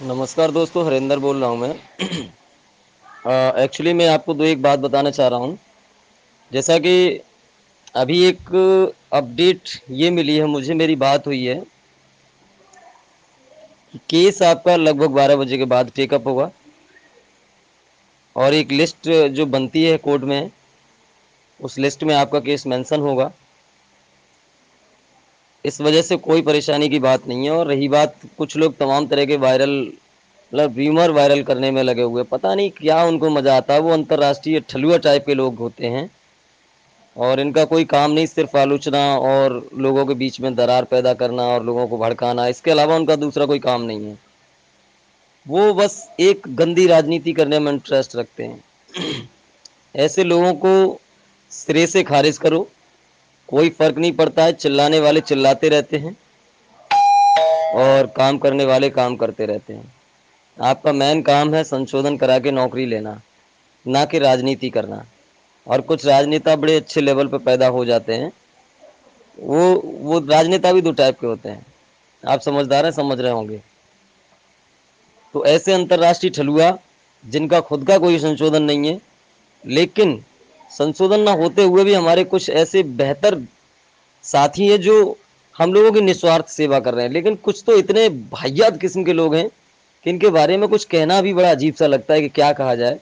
नमस्कार दोस्तों, हरिंदर बोल रहा हूँ मैं। एक्चुअली मैं आपको एक बात बताना चाह रहा हूँ। जैसा कि अभी एक अपडेट ये मिली है मुझे, मेरी बात हुई है कि केस आपका लगभग 12 बजे के बाद टेकअप होगा और एक लिस्ट जो बनती है कोर्ट में, उस लिस्ट में आपका केस मेंशन होगा। इस वजह से कोई परेशानी की बात नहीं है। और रही बात, कुछ लोग तमाम तरह के वायरल मतलब र्यूमर वायरल करने में लगे हुए, पता नहीं क्या उनको मजा आता है। वो अंतर्राष्ट्रीय ठलुआ टाइप के लोग होते हैं और इनका कोई काम नहीं सिर्फ आलोचना और लोगों के बीच में दरार पैदा करना और लोगों को भड़काना, इसके अलावा उनका दूसरा कोई काम नहीं है। वो बस एक गंदी राजनीति करने में इंटरेस्ट रखते हैं। ऐसे लोगों को सिरे से खारिज करो, कोई फर्क नहीं पड़ता है। चिल्लाने वाले चिल्लाते रहते हैं और काम करने वाले काम करते रहते हैं। आपका मेन काम है संशोधन करा के नौकरी लेना, ना कि राजनीति करना। और कुछ राजनेता बड़े अच्छे लेवल पर पैदा हो जाते हैं। वो राजनेता भी दो टाइप के होते हैं, आप समझदार हैं, समझ रहे होंगे। तो ऐसे अंतर्राष्ट्रीय ठलुआ जिनका खुद का कोई संशोधन नहीं है, लेकिन संशोधन ना होते हुए भी हमारे कुछ ऐसे बेहतर साथी हैं जो हम लोगों की निस्वार्थ सेवा कर रहे हैं। लेकिन कुछ तो इतने वाहियात किस्म के लोग हैं कि इनके बारे में कुछ कहना भी बड़ा अजीब सा लगता है कि क्या कहा जाए।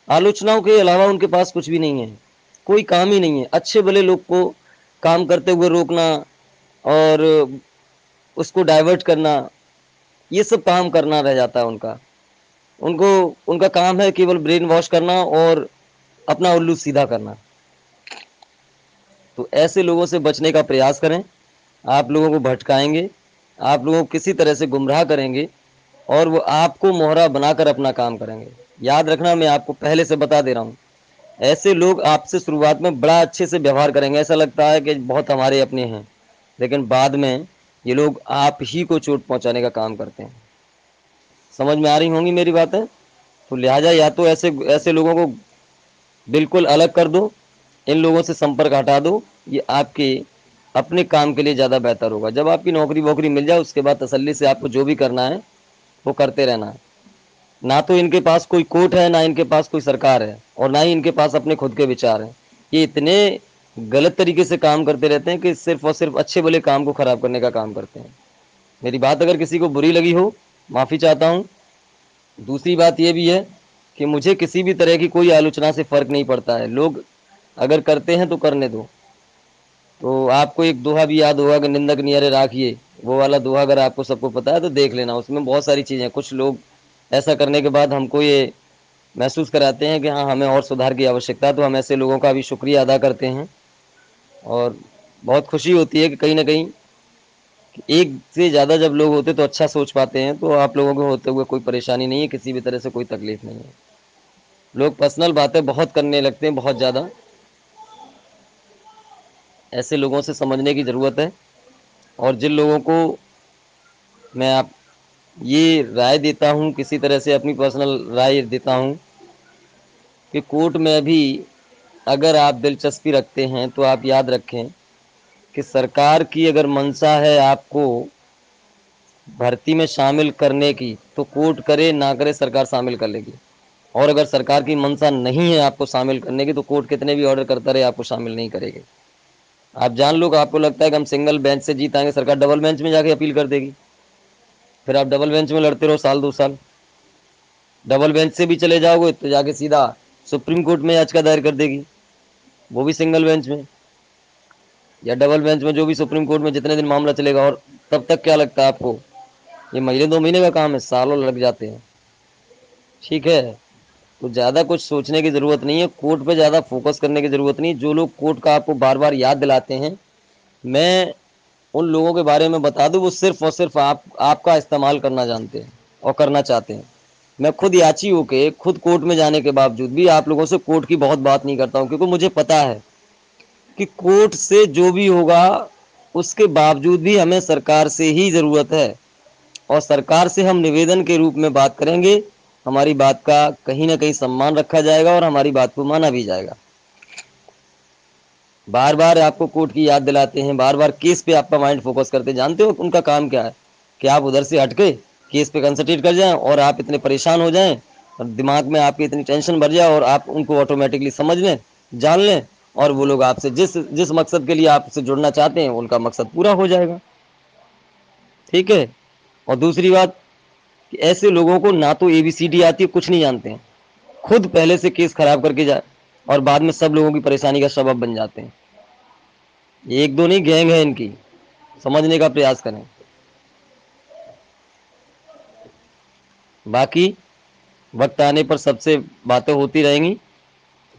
आलोचनाओं के अलावा उनके पास कुछ भी नहीं है, कोई काम ही नहीं है। अच्छे भले लोग को काम करते हुए रोकना और उसको डाइवर्ट करना, ये सब काम करना रह जाता है उनका। उनको उनका काम है केवल ब्रेन वॉश करना और अपना उल्लू सीधा करना। तो ऐसे लोगों से बचने का प्रयास करें। आप लोगों को भटकाएंगे, आप लोगों को किसी तरह से गुमराह करेंगे और वो आपको मोहरा बनाकर अपना काम करेंगे। याद रखना, मैं आपको पहले से बता दे रहा हूँ, ऐसे लोग आपसे शुरुआत में बड़ा अच्छे से व्यवहार करेंगे, ऐसा लगता है कि बहुत हमारे अपने हैं, लेकिन बाद में ये लोग आप ही को चोट पहुंचाने का काम करते हैं। समझ में आ रही होंगी मेरी बातें। तो लिहाजा या तो ऐसे ऐसे लोगों को बिल्कुल अलग कर दो, इन लोगों से संपर्क हटा दो। ये आपके अपने काम के लिए ज़्यादा बेहतर होगा। जब आपकी नौकरी वोकरी मिल जाए उसके बाद तसल्ली से आपको जो भी करना है वो करते रहना है। ना तो इनके पास कोई कोर्ट है, ना इनके पास कोई सरकार है, और ना ही इनके पास अपने खुद के विचार हैं। ये इतने गलत तरीके से काम करते रहते हैं कि सिर्फ और सिर्फ अच्छे भले काम को खराब करने का काम करते हैं। मेरी बात अगर किसी को बुरी लगी हो, माफ़ी चाहता हूँ। दूसरी बात यह भी है कि मुझे किसी भी तरह की कोई आलोचना से फ़र्क नहीं पड़ता है। लोग अगर करते हैं तो करने दो। तो आपको एक दोहा भी याद होगा कि निंदक नियरे राखिए, वो वाला दोहा अगर आपको सबको पता है तो देख लेना। उसमें बहुत सारी चीज़ें, कुछ लोग ऐसा करने के बाद हमको ये महसूस कराते हैं कि हाँ, हमें और सुधार की आवश्यकता है। तो हम ऐसे लोगों का भी शुक्रिया अदा करते हैं और बहुत खुशी होती है कि कहीं ना कहीं एक से ज़्यादा जब लोग होते तो अच्छा सोच पाते हैं। तो आप लोगों को होते हुए कोई परेशानी नहीं है, किसी भी तरह से कोई तकलीफ नहीं है। लोग पर्सनल बातें बहुत करने लगते हैं, बहुत ज़्यादा। ऐसे लोगों से समझने की ज़रूरत है। और जिन लोगों को मैं आप ये राय देता हूँ, किसी तरह से अपनी पर्सनल राय देता हूँ कि कोर्ट में भी अगर आप दिलचस्पी रखते हैं तो आप याद रखें कि सरकार की अगर मंशा है आपको भर्ती में शामिल करने की, तो कोर्ट करे ना करे सरकार शामिल कर लेगी। और अगर सरकार की मंशा नहीं है आपको शामिल करने की, तो कोर्ट कितने भी ऑर्डर करता रहे आपको शामिल नहीं करेगी। आप जान लो कि आपको लगता है कि हम सिंगल बेंच से जीत आएंगे, सरकार डबल बेंच में जाके अपील कर देगी। फिर आप डबल बेंच में लड़ते रहो साल 2 साल। डबल बेंच से भी चले जाओगे तो जाके सीधा सुप्रीम कोर्ट में याचिका दायर कर देगी, वो भी सिंगल बेंच में या डबल बेंच में, जो भी सुप्रीम कोर्ट में जितने दिन मामला चलेगा। और तब तक क्या लगता है आपको, ये महीने 2 महीने का काम है, सालों लग जाते हैं। ठीक है, तो ज़्यादा कुछ सोचने की ज़रूरत नहीं है, कोर्ट पे ज़्यादा फोकस करने की ज़रूरत नहीं। जो लोग कोर्ट का आपको बार बार याद दिलाते हैं, मैं उन लोगों के बारे में बता दूं, वो सिर्फ और सिर्फ आपका इस्तेमाल करना जानते हैं और करना चाहते हैं। मैं खुद याची होके खुद कोर्ट में जाने के बावजूद भी आप लोगों से कोर्ट की बहुत बात नहीं करता हूँ, क्योंकि मुझे पता है कि कोर्ट से जो भी होगा उसके बावजूद भी हमें सरकार से ही ज़रूरत है। और सरकार से हम निवेदन के रूप में बात करेंगे, हमारी बात का कहीं ना कहीं सम्मान रखा जाएगा और हमारी बात को माना भी जाएगा। बार बार आपको कोर्ट की याद दिलाते हैं, बार बार केस पे आपका माइंड फोकस करते हैं। जानते हो उनका काम क्या है कि आप उधर से हटके کیس پہ کنسنٹریٹ کر جائیں اور آپ اتنے پریشان ہو جائیں اور دماغ میں آپ کی اتنی ٹینشن بھر جائے اور آپ ان کو آٹومیٹکلی سمجھ لیں، جان لیں، اور وہ لوگ آپ سے جس مقصد کے لیے آپ سے جڑنا چاہتے ہیں ان کا مقصد پورا ہو جائے گا. ٹھیک ہے. اور دوسری بات کہ ایسے لوگوں کو نہ تو ABCD آتی ہے، کچھ نہیں جانتے ہیں، خود پہلے سے کیس خراب کر کے جائے اور بعد میں سب لوگوں کی پریشانی کا سبب بن جاتے ہیں. ایک دو نہیں، گینگ ہے ان کی، سمجھنے کا پریاس کریں. باقی وقت آنے پر سب سے باتیں ہوتی رہیں گی.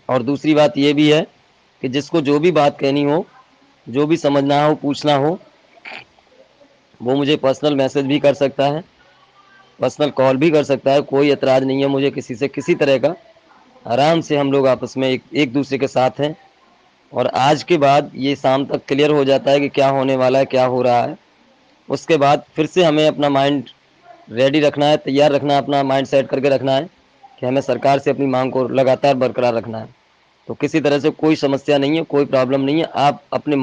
اور دوسری بات یہ بھی ہے کہ جس کو جو بھی بات کہنی ہو، جو بھی سمجھنا ہو، پوچھنا ہو، وہ مجھے پرسنل میسج بھی کر سکتا ہے، پرسنل کال بھی کر سکتا ہے. کوئی اعتراض نہیں ہے مجھے کسی سے کسی طرح کا. آرام سے ہم لوگ آپس میں ایک دوسرے کے ساتھ ہیں. اور آج کے بعد یہ شام تک کلیئر ہو جاتا ہے کہ کیا ہونے والا ہے، کیا ہو رہا ہے. اس کے بعد پھر سے ہمیں اپنا مائنڈ ریڈی رکھنا ہے، تیار رکھنا ہے، اپنا مائنڈ سیٹ کر کے رکھنا ہے کہ ہمیں سرکار سے اپنی مانگ کو لگاتار برقرار رکھنا ہے. تو کسی طرح سے کوئی سمسیا نہیں ہے، کوئی پرابلم نہیں ہے. آپ اپنے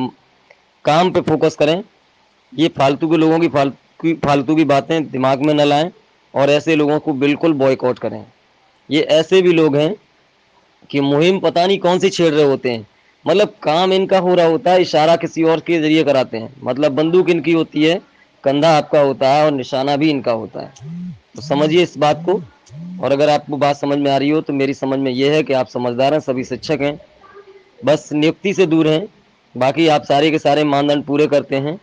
کام پہ فوکس کریں. یہ فالتو کے لوگوں کی فالتو کی باتیں دماغ میں نہ لائیں اور ایسے لوگوں کو بالکل بوائیک آؤٹ کریں. یہ ایسے بھی لوگ ہیں کہ مہم پتہ نہیں کون سی چھیڑ رہے ہوتے ہیں، مطلب کام ان کا ہو رہا ہوتا ہے، اشارہ کسی اور کے ذریعے کراتے ہیں. مطلب بندوق ان کی ہوتی ہے، کندھا آپ کا ہوتا ہے اور نشانہ بھی ان کا ہوتا ہے. تو سمجھیے اس بات کو. اور اگر آپ کو بات سمجھ میں آ رہی ہو تو میری سمجھ میں یہ ہے کہ آپ سمجھدار ہیں، سبھی شکشک ہیں، بس نیوکتی سے دور ہیں. باقی آپ سارے کے سارے ماندنڈ پورے کرتے ہیں.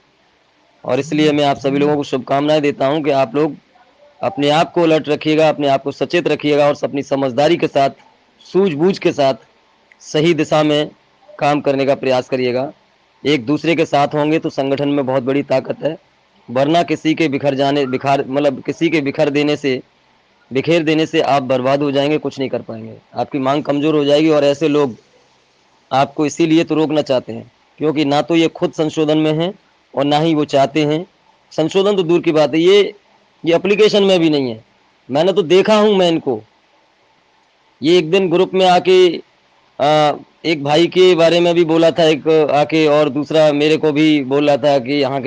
اور اس لیے میں آپ سبھی لوگوں کو شبھ کامنائیں دیتا ہوں کہ آپ لوگ اپنے آپ کو الرٹ رکھیے گا، اپنے آپ کو سچیت رکھیے گا اور اپنی سمجھداری کے ساتھ، سوجھ بوجھ کے ساتھ صحیح دشا میں کام کرنے کا پریاس کریے گا. ایک دوسرے کے ساتھ ہوں گے تو سنگٹھن میں بہت بڑی طاقت ہے، ورنہ کسی کے بکھیر دینے سے آپ برباد ہو جائیں گے، کچھ نہیں کر پائیں گے، آپ کی مانگ کمزور ہو جائے گی. اور ایسے لوگ آپ کو اسی لیے تو روکنا چاہتے ہیں کیونکہ نہ تو یہ خود سنشودھن میں ہیں اور نہ ہی وہ چاہتے ہیں. سنشودھن تو دور کی بات ہے، یہ اپلیکیشن میں بھی نہیں ہے. میں نے تو دیکھا ہوں، میں ان کو یہ ایک دن گروپ میں آ کے ایک بھائی کے بارے میں بھی بولا تھا، ایک آ کے، اور دوسرا میرے کو بھی بول رہا تھا کہ یہاں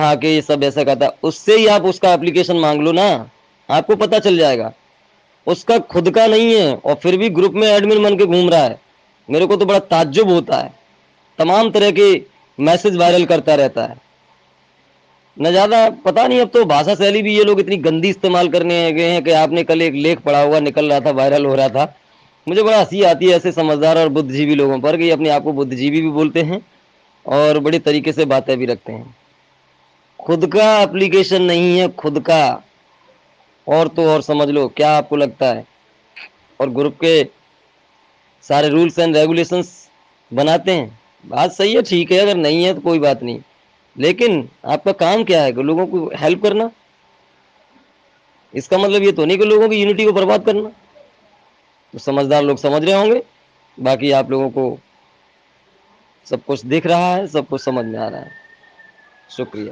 آ کے یہ سب ایسا کہتا. اس سے ہی آپ اس کا اپلیکیشن مانگ لو نا، آپ کو پتا چل جائے گا. اس کا خود کا نہیں ہے اور پھر بھی گروپ میں ایڈمن بن کے گھوم رہا ہے. میرے کو تو بڑا تعجب ہوتا ہے. تمام طرح کے میسج وائرل کرتا رہتا ہے. نہ زیادہ پتا نہیں، اب تو بھاشا شیلی بھی یہ لوگ اتنی گندی استعمال کرنے گئے ہیں کہ آپ نے کل ایک لیکھ پڑا ہوا نکل رہا تھا، وائرل ہو رہا تھا. مجھے بڑا ہنسی آتی ہے ایسے سمجھدار اور بدھ جیوی لوگوں پر کہ اپنے آپ کو بدھ جیوی بھی بولتے ہیں اور بڑی طریقے سے باتیں بھی رکھتے ہیں. خود کا اپلیکیشن نہیں ہے، خود کا. اور تو اور سمجھ لو کیا آپ کو لگتا ہے. اور گروپ کے سارے رولس اینڈ ریگولیشنس بناتے ہیں. بات صحیح ہے، ٹھیک ہے، اگر نہیں ہے تو کوئی بات نہیں. لیکن آپ کا کام کیا ہے کہ لوگوں کو ہیلپ کرنا. اس کا مطلب یہ تو نہیں کہ لوگوں کی یونٹی کو برباد کرنا. تو سمجھدار لوگ سمجھ رہے ہوں گے. باقی آپ لوگوں کو سب کچھ دکھ رہا ہے، سب کچھ سمجھ میں آ رہا ہے. شکریہ.